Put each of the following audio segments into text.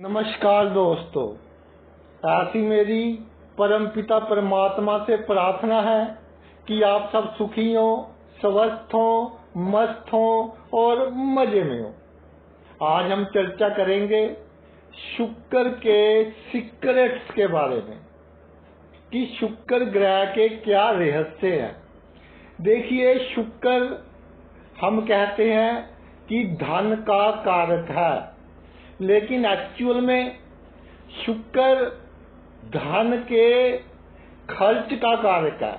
नमस्कार दोस्तों, ऐसी मेरी परमपिता परमात्मा से प्रार्थना है कि आप सब सुखी हो, स्वस्थ हो, मस्त हो और मजे में हो। आज हम चर्चा करेंगे शुक्र के सीक्रेट्स के बारे में कि शुक्र ग्रह के क्या रहस्य हैं। देखिए, शुक्र हम कहते हैं कि धन का कारक है, लेकिन एक्चुअल में शुक्र धन के खर्च का कारक है।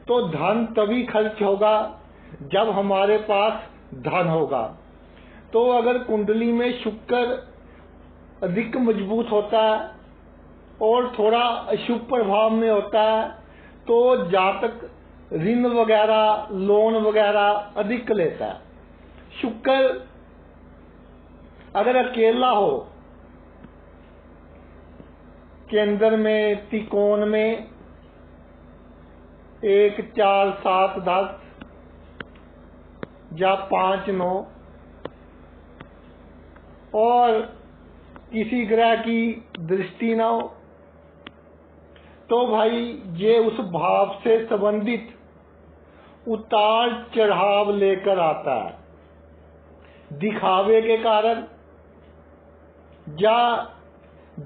तो धन तभी खर्च होगा जब हमारे पास धन होगा। तो अगर कुंडली में शुक्र अधिक मजबूत होता है और थोड़ा अशुभ प्रभाव में होता है तो जातक ऋण वगैरह, लोन वगैरह अधिक लेता है। शुक्र अगर अकेला हो, केंद्र में, त्रिकोण में 1, 4, 7, 10 या 5, 9 और किसी ग्रह की दृष्टि ना हो, तो भाई ये उस भाव से संबंधित उतार चढ़ाव लेकर आता है। दिखावे के कारण या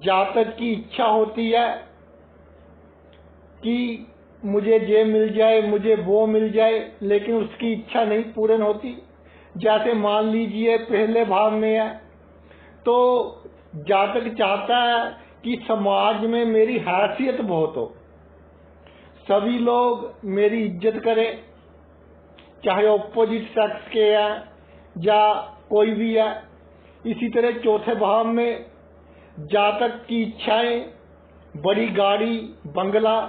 जातक की इच्छा होती है कि मुझे ये मिल जाए, मुझे वो मिल जाए, लेकिन उसकी इच्छा नहीं पूर्ण होती। जैसे मान लीजिए पहले भाव में है तो जातक चाहता है कि समाज में मेरी हैसियत बहुत हो, सभी लोग मेरी इज्जत करें, चाहे ऑपोजिट सेक्स के हैं या कोई भी है। इसी तरह चौथे भाव में जातक की इच्छाएं, बड़ी गाड़ी, बंगला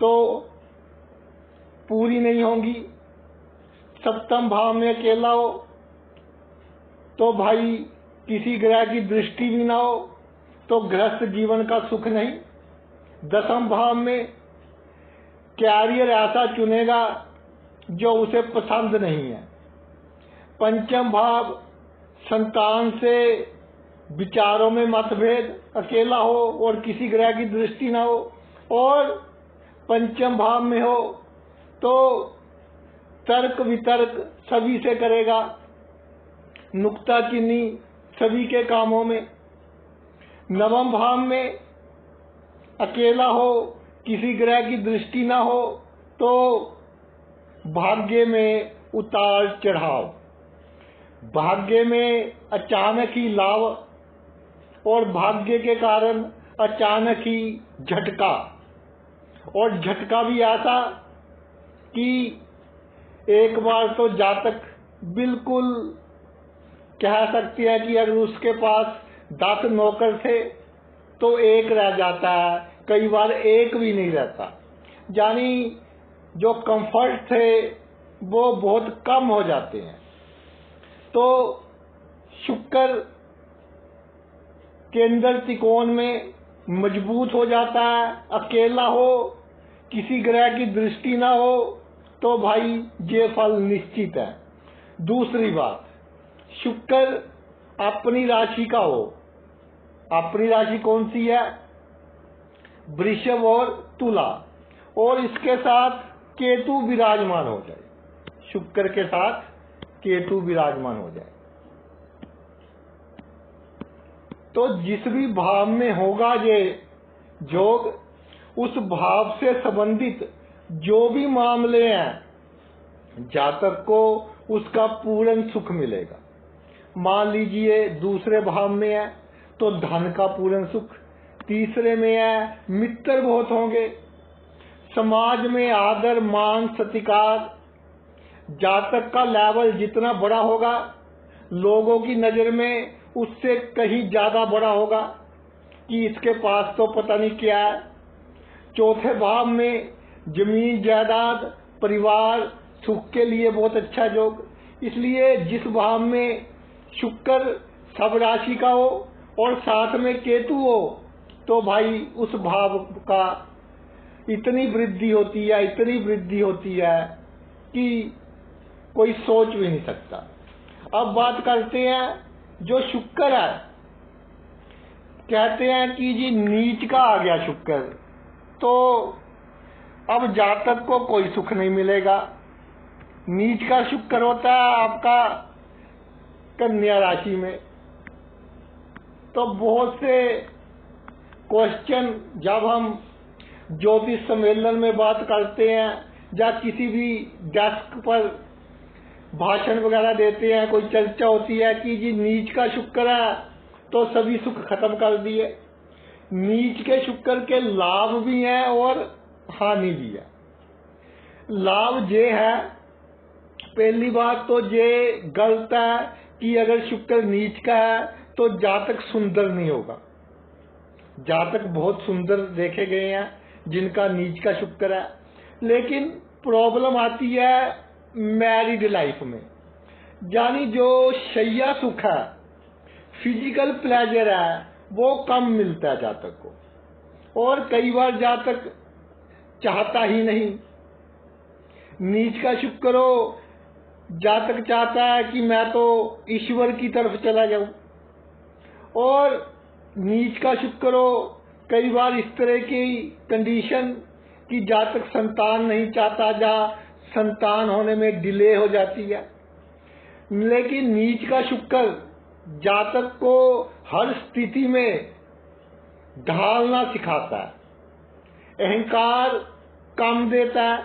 तो पूरी नहीं होंगी। सप्तम भाव में अकेला हो तो भाई किसी ग्रह की दृष्टि भी ना हो तो गृहस्थ जीवन का सुख नहीं। दसम भाव में कैरियर ऐसा चुनेगा जो उसे पसंद नहीं है। पंचम भाव संतान से विचारों में मतभेद, अकेला हो और किसी ग्रह की दृष्टि ना हो, और पंचम भाव में हो तो तर्क वितर्क सभी से करेगा, नुक्ताचीनी सभी के कामों में। नवम भाव में अकेला हो, किसी ग्रह की दृष्टि ना हो तो भाग्य में उतार चढ़ाव, भाग्य में अचानक ही लाभ और भाग्य के कारण अचानक ही झटका, और झटका भी ऐसा कि एक बार तो जातक बिल्कुल कह सकते हैं कि अगर उसके पास 10 नौकर थे तो एक रह जाता है, कई बार एक भी नहीं रहता। यानी जो कंफर्ट थे वो बहुत कम हो जाते हैं। तो शुक्र केंद्र त्रिकोण में मजबूत हो जाता है, अकेला हो, किसी ग्रह की दृष्टि ना हो तो भाई ये फल निश्चित है। दूसरी बात, शुक्र अपनी राशि का हो। अपनी राशि कौन सी है? वृषभ और तुला, और इसके साथ केतु विराजमान हो जाए, शुक्र के साथ केतु विराजमान हो जाए तो जिस भी भाव में होगा ये योग, उस भाव से संबंधित जो भी मामले हैं जातक को उसका पूर्ण सुख मिलेगा। मान लीजिए दूसरे भाव में है तो धन का पूर्ण सुख, तीसरे में है मित्र बहुत होंगे, समाज में आदर मान सत्कार, जातक का लेवल जितना बड़ा होगा लोगों की नजर में उससे कहीं ज्यादा बड़ा होगा कि इसके पास तो पता नहीं क्या है। चौथे भाव में जमीन जायदाद, परिवार सुख के लिए बहुत अच्छा योग। इसलिए जिस भाव में शुक्र सब राशि का हो और साथ में केतु हो तो भाई उस भाव का इतनी वृद्धि होती है, इतनी वृद्धि होती है कि कोई सोच भी नहीं सकता। अब बात करते हैं जो शुक्र है कहते हैं कि जी नीच का आ गया शुक्र, तो अब जातक को कोई सुख नहीं मिलेगा। नीच का शुक्र होता है आपका कन्या राशि में। तो बहुत से क्वेश्चन जब हम ज्योतिष सम्मेलन में बात करते हैं या किसी भी डेस्क पर भाषण वगैरह देते हैं, कोई चर्चा होती है कि जी नीच का शुक्र है तो सभी सुख खत्म कर दिए। नीच के शुक्र के लाभ भी हैं और हानि भी है। लाभ ये है, पहली बात तो ये गलत है कि अगर शुक्र नीच का है तो जातक सुंदर नहीं होगा। जातक बहुत सुंदर देखे गए हैं जिनका नीच का शुक्र है, लेकिन प्रॉब्लम आती है मैरिड लाइफ में। यानी जो शैया सुख है, फिजिकल प्लेजर है, वो कम मिलता है जातक को, और कई बार जातक चाहता ही नहीं। नीच का शुक्र हो, जातक चाहता है कि मैं तो ईश्वर की तरफ चला जाऊं, और नीच का शुक्र हो, कई बार इस तरह की कंडीशन कि जातक संतान नहीं चाहता, या संतान होने में डिले हो जाती है। लेकिन नीच का शुक्र जातक को हर स्थिति में ढालना सिखाता है, अहंकार कम देता है,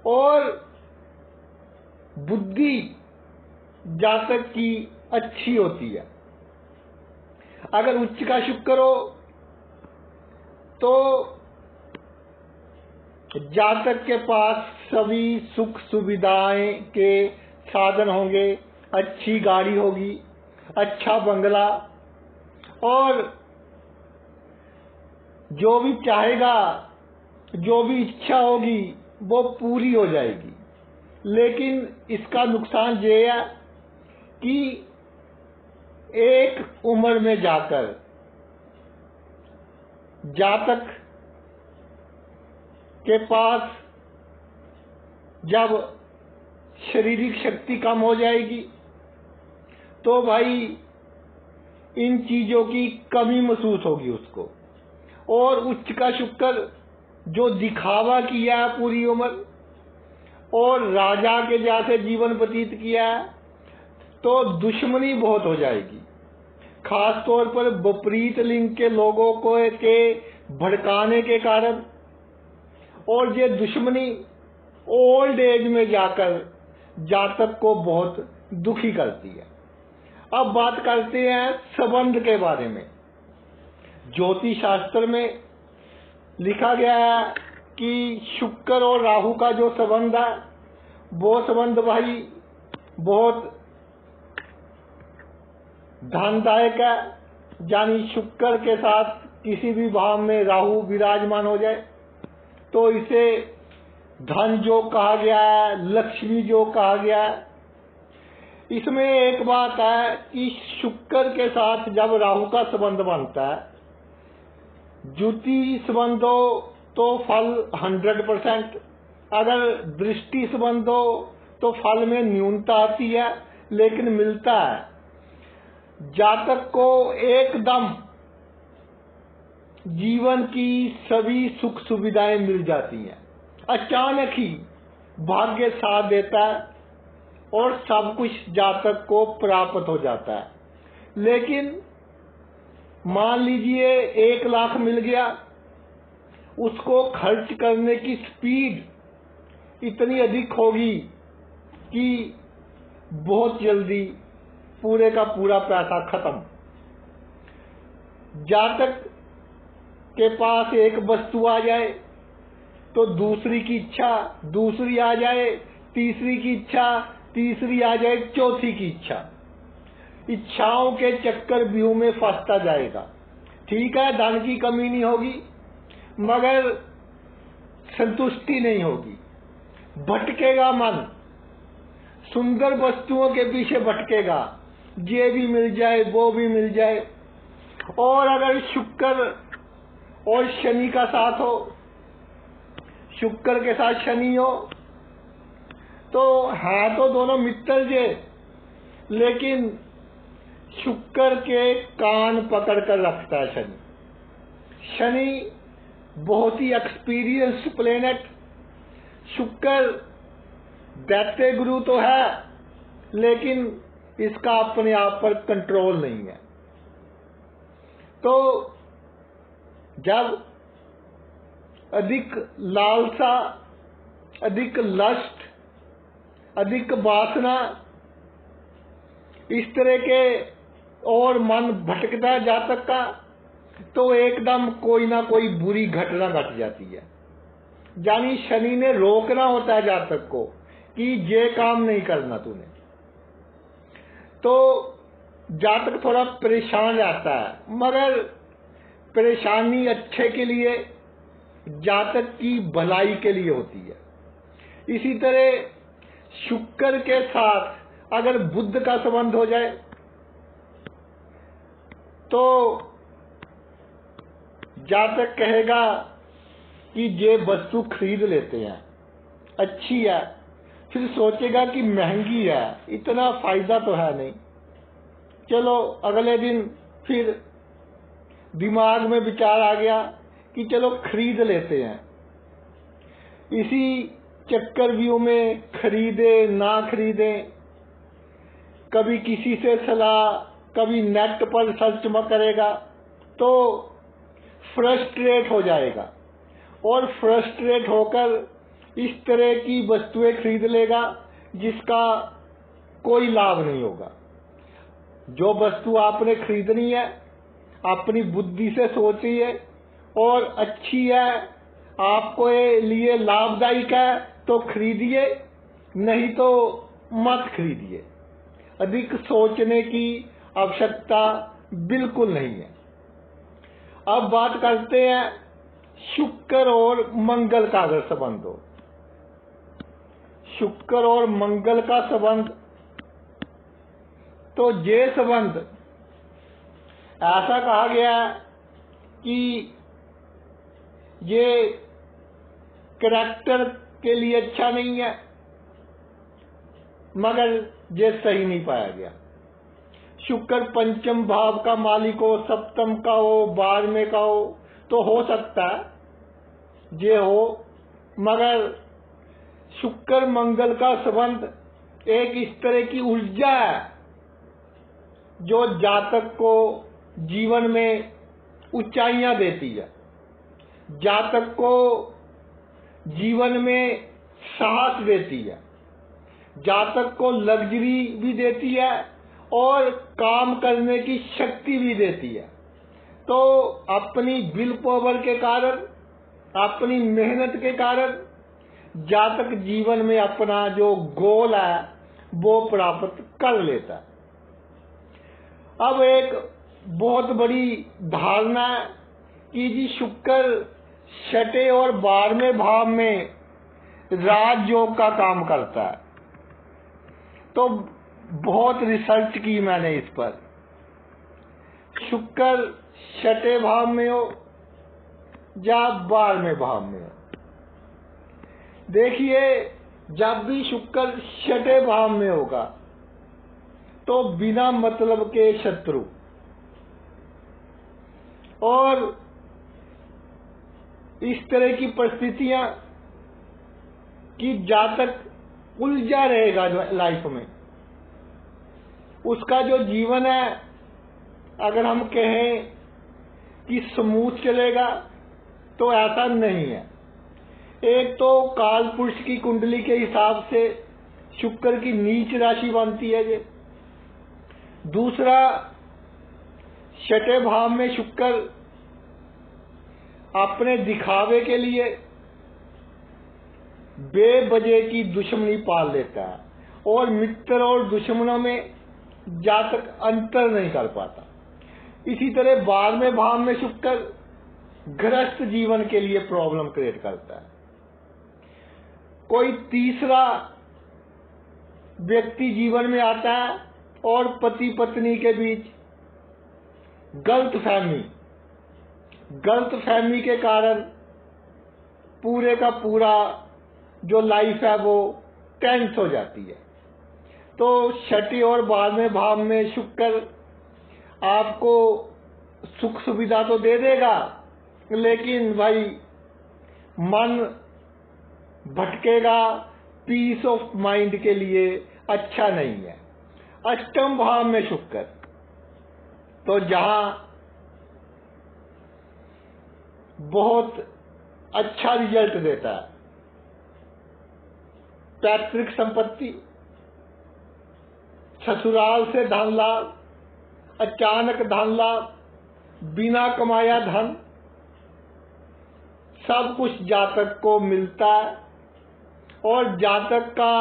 और बुद्धि जातक की अच्छी होती है। अगर उच्च का शुक्र हो तो जातक के पास सभी सुख सुविधाएं के साधन होंगे, अच्छी गाड़ी होगी, अच्छा बंगला, और जो भी चाहेगा, जो भी इच्छा होगी वो पूरी हो जाएगी। लेकिन इसका नुकसान ये है कि एक उम्र में जाकर जातक के पास जब शारीरिक शक्ति कम हो जाएगी तो भाई इन चीजों की कमी महसूस होगी उसको। और उच्च का शुक्र जो दिखावा किया है पूरी उम्र और राजा के जैसे जीवन व्यतीत किया है, तो दुश्मनी बहुत हो जाएगी। खास तौर पर विपरीत लिंग के लोगों को के भड़काने के कारण, और ये दुश्मनी ओल्ड एज में जाकर जातक को बहुत दुखी करती है। अब बात करते हैं संबंध के बारे में। ज्योतिष शास्त्र में लिखा गया है कि शुक्र और राहु का जो संबंध है वो संबंध भाई बहुत धनदायक है। यानी शुक्र के साथ किसी भी भाव में राहु विराजमान हो जाए तो इसे धन योग कहा गया है, लक्ष्मी योग कहा गया है। इसमें एक बात है कि शुक्र के साथ जब राहु का संबंध बनता है, ज्योति संबंध हो तो फल 100%, अगर दृष्टि संबंध हो तो फल में न्यूनता आती है, लेकिन मिलता है। जातक को एकदम जीवन की सभी सुख सुविधाएं मिल जाती हैं, अचानक ही भाग्य साथ देता है और सब कुछ जातक को प्राप्त हो जाता है। लेकिन मान लीजिए 1 लाख मिल गया, उसको खर्च करने की स्पीड इतनी अधिक होगी कि बहुत जल्दी पूरे का पूरा पैसा खत्म। जातक के पास एक वस्तु आ जाए तो दूसरी की इच्छा, दूसरी आ जाए, तीसरी की इच्छा, तीसरी आ जाए, चौथी की इच्छा। इच्छाओं के चक्कर व्यूह में फंसता जाएगा। ठीक है, धन की कमी नहीं होगी, मगर संतुष्टि नहीं होगी, भटकेगा मन, सुंदर वस्तुओं के पीछे भटकेगा, ये भी मिल जाए, वो भी मिल जाए। और अगर शुक्र और शनि का साथ हो, शुक्र के साथ शनि हो, तो हाँ तो दोनों मित्र जे, लेकिन शुक्र के कान पकड़ कर रखता है शनि। शनि बहुत ही एक्सपीरियंस प्लेनेट। शुक्र दैत्य गुरु तो है, लेकिन इसका अपने आप पर कंट्रोल नहीं है। तो जब अधिक लालसा, अधिक लस्ट, अधिक वासना, इस तरह के और मन भटकता है जातक का, तो एकदम कोई ना कोई बुरी घटना घट जाती है। यानी शनि ने रोकना होता है जातक को कि ये काम नहीं करना तूने। तो जातक थोड़ा परेशान रहता है, मगर परेशानी अच्छे के लिए, जातक की भलाई के लिए होती है। इसी तरह शुक्र के साथ अगर बुध का संबंध हो जाए तो जातक कहेगा कि ये वस्तु खरीद लेते हैं, अच्छी है, फिर सोचेगा कि महंगी है, इतना फायदा तो है नहीं। चलो अगले दिन फिर दिमाग में विचार आ गया कि चलो खरीद लेते हैं। इसी चक्रव्यूह में खरीदे ना खरीदे, कभी किसी से सलाह, कभी नेट पर सर्च में करेगा तो फ्रस्ट्रेट हो जाएगा, और फ्रस्ट्रेट होकर इस तरह की वस्तुएं खरीद लेगा जिसका कोई लाभ नहीं होगा। जो वस्तु आपने खरीदनी है अपनी बुद्धि से सोचिए और अच्छी है, आपको लिए लाभदायक है तो खरीदिए, नहीं तो मत खरीदिए। अधिक सोचने की आवश्यकता बिल्कुल नहीं है। अब बात करते हैं शुक्र और मंगल का अगर संबंध हो। शुक्र और मंगल का संबंध, तो ये संबंध ऐसा कहा गया कि ये कैरेक्टर के लिए अच्छा नहीं है, मगर ये सही नहीं पाया गया। शुक्र पंचम भाव का मालिक हो, सप्तम का हो, 12वें का हो हो सकता है ये हो, मगर शुक्र मंगल का संबंध एक इस तरह की ऊर्जा है जो जातक को जीवन में ऊंचाइयां देती है, जातक को जीवन में साहस देती है, जातक को लग्जरी भी देती है और काम करने की शक्ति भी देती है। तो अपनी विल पावर के कारण, अपनी मेहनत के कारण जातक जीवन में अपना जो गोल है वो प्राप्त कर लेता है। अब एक बहुत बड़ी धारणा है कि जी शुक्र छठे और 12वें भाव में राजयोग का काम करता है। तो बहुत रिसर्च की मैंने इस पर। शुक्र छठे भाव में हो या 12वें भाव में हो, देखिए जब भी शुक्र छठे भाव में होगा तो बिना मतलब के शत्रु और इस तरह की परिस्थितियां कि जातक उलझा रहेगा लाइफ में। उसका जो जीवन है अगर हम कहें कि स्मूथ चलेगा तो ऐसा नहीं है। एक तो काल पुरुष की कुंडली के हिसाब से शुक्र की नीच राशि बनती है ये। दूसरा, छठे भाव में शुक्र अपने दिखावे के लिए बेवजह की दुश्मनी पाल लेता है और मित्र और दुश्मनों में जातक अंतर नहीं कर पाता। इसी तरह 12वें भाव में शुक्र गृहस्थ जीवन के लिए प्रॉब्लम क्रिएट करता है। कोई तीसरा व्यक्ति जीवन में आता है और पति पत्नी के बीच गलतफहमी के कारण पूरे का पूरा जो लाइफ है वो टेंस हो जाती है। तो छठी और 12वें भाव में शुक्र आपको सुख सुविधा तो दे देगा, लेकिन भाई मन भटकेगा, पीस ऑफ माइंड के लिए अच्छा नहीं है। अष्टम भाव में शुक्र, तो जहां बहुत अच्छा रिजल्ट देता है, पैतृक संपत्ति, ससुराल से धन लाभ, अचानक धन लाभ, बिना कमाया धन, सब कुछ जातक को मिलता है। और जातक का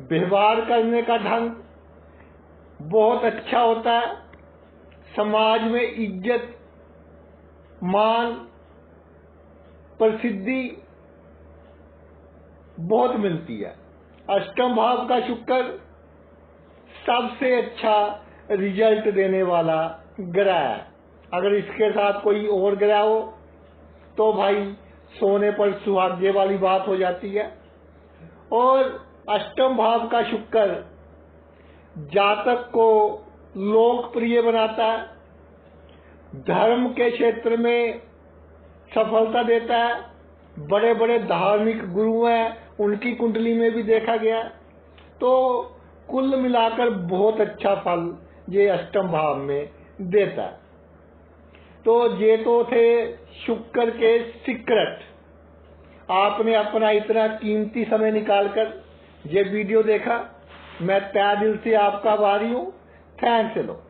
व्यवहार करने का ढंग बहुत अच्छा होता है, समाज में इज्जत, मान, प्रसिद्धि बहुत मिलती है। अष्टम भाव का शुक्र सबसे अच्छा रिजल्ट देने वाला ग्रह है। अगर इसके साथ कोई और ग्रह हो तो भाई सोने पर सुहागे वाली बात हो जाती है। और अष्टम भाव का शुक्र जातक को लोकप्रिय बनाता है, धर्म के क्षेत्र में सफलता देता है। बड़े बड़े धार्मिक गुरु हैं, उनकी कुंडली में भी देखा गया। तो कुल मिलाकर बहुत अच्छा फल ये अष्टम भाव में देता है। तो ये तो थे शुक्र के सीक्रेट। आपने अपना इतना कीमती समय निकालकर ये वीडियो देखा, मैं तहे दिल से आपका आभारी हूँ। थैंक्स लो।